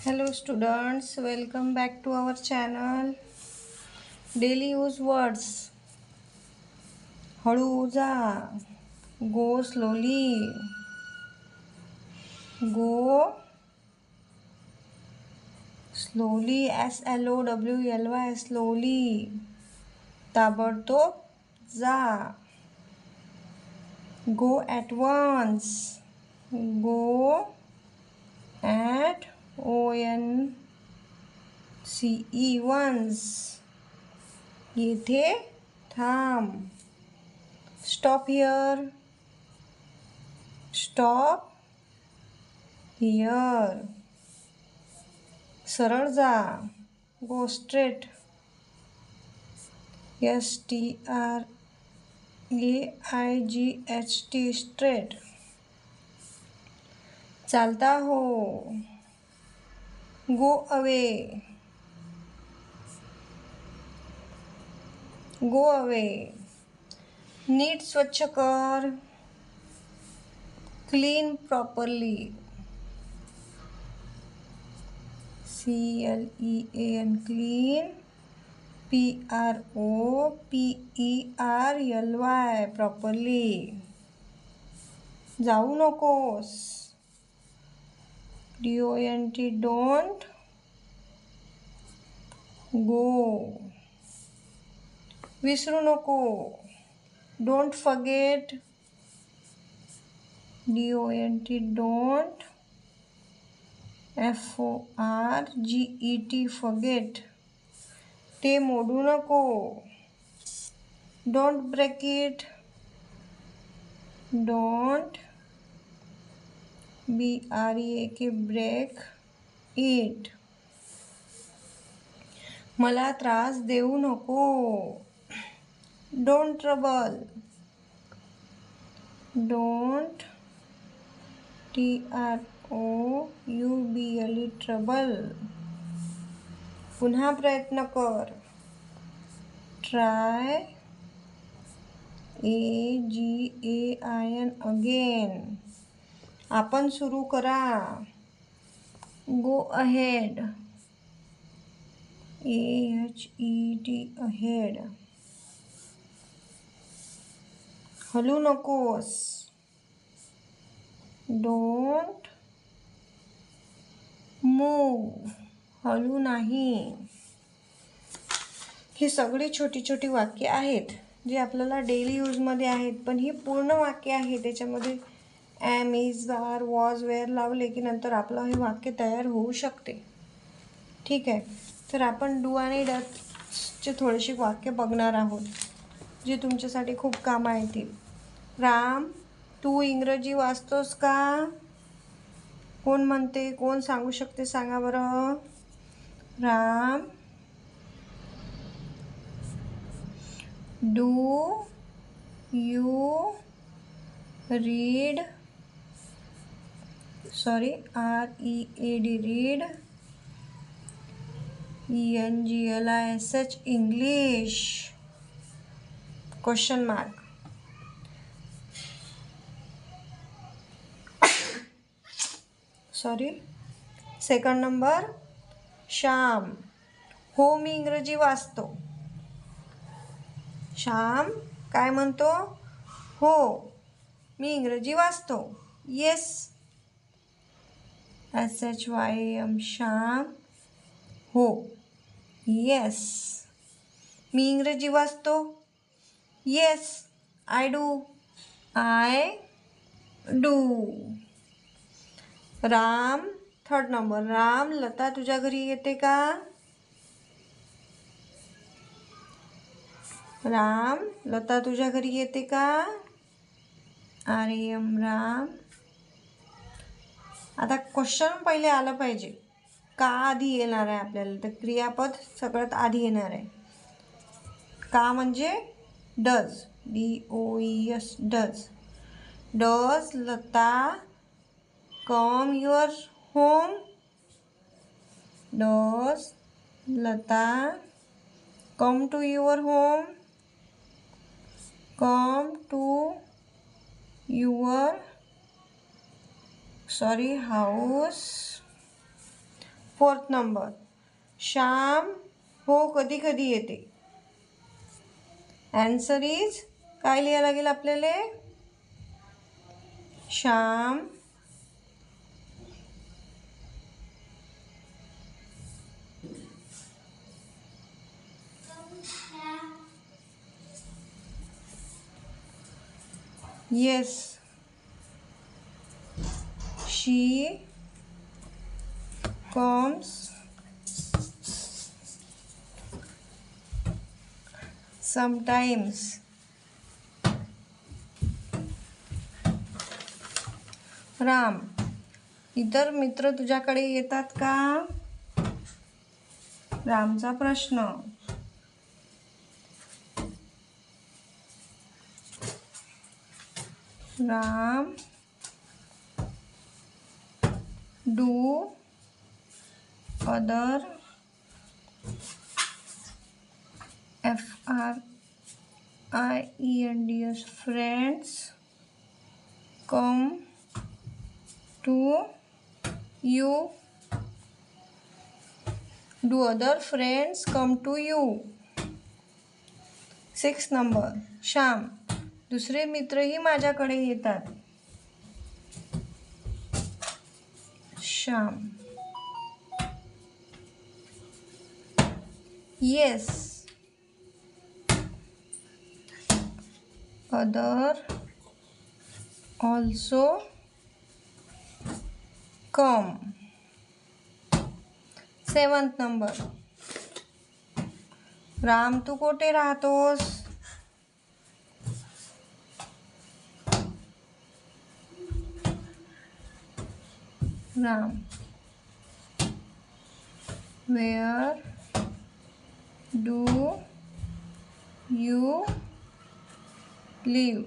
Hello students, welcome back to our channel. Daily use words. हळू जा. Go slowly. Go slowly. SLOWLY slowly. ताबडतोब जा. Go at once. Go at ONCE once. येथे थांब. Stop here. Stop here. सरळ जा. Go straight. STRAIGHT straight. चालता हो. Go away. Go away. नीट स्वच्छ कर. Clean properly. CLEAN clean. PROPERLY properly. जाऊ नकोस. DONT don't go. विसरू नको. Don't forget. DONT don't FORGET forget. ते मोडू नको. Don't break it. Don't BREAK break it. मला त्रास देऊ नको. Don't trouble. Don't TROUBLE trouble. पुन्हा प्रयत्न कर. Try AGAIN again. आपण सुरू करा. Go ahead. AHED ahead. हलू नकोस. Don't move. हलू नाही. ही सगळी छोटी छोटी वाक्य आहेत जी आपल्याला डेली यूजमध्ये आहेत, पण ही पूर्ण वाक्य आहे. त्याच्यामध्ये am, is, are, was, were लावले की नंतर आपलं हे वाक्य तयार होऊ शकते. ठीक आहे. तर आपण डू आणि डचचे थोडेसे वाक्य बघणार आहोत जे तुमच्यासाठी खूप कामं येतील. राम, तू इंग्रजी वाचतोस का? कोण म्हणते? कोण सांगू शकते? सांगा बरं. Ram, do you read READ read ENGLISH English question mark. Second number Shyam, हो मी इंग्रजी वाचतो. श्याम काय म्हणतो? हो मी इंग्रजी वाचतो. येस SHYAM श्याम, हो. येस मी इंग्रजी वाचतो. Yes I do Ram, third number Ram, Lata तुझ्या घरी येते का? राम, लता तुझ्या घरी येते का? RAM राम. आता क्वेश्चन पहिले आलं पाहिजे. का आधी येणार आहे आपल्याला? तर क्रियापद सगळ्यात आधी येणार आहे. का म्हणजे does, DOES does. Does Lata come your home? Does Lata come to your home? Come to your house? 4th number, Shyam हो कधी कधी येते. आन्सर इज काय लिहायला लागेल आपल्याला? Shyam yes, she comes sometimes. Ram, इतर मित्र तुझ्याकडे येतात का? रामचा प्रश्न. Ram do other FRIENDS friends come to you? Do other friends come to you? 6 number, Shyam दुसरे मित्रही माझ्याकडे येतात. Shyam yes, other also come. 7th number, Ram तू कुठे राहतोस? Ram where do you leave?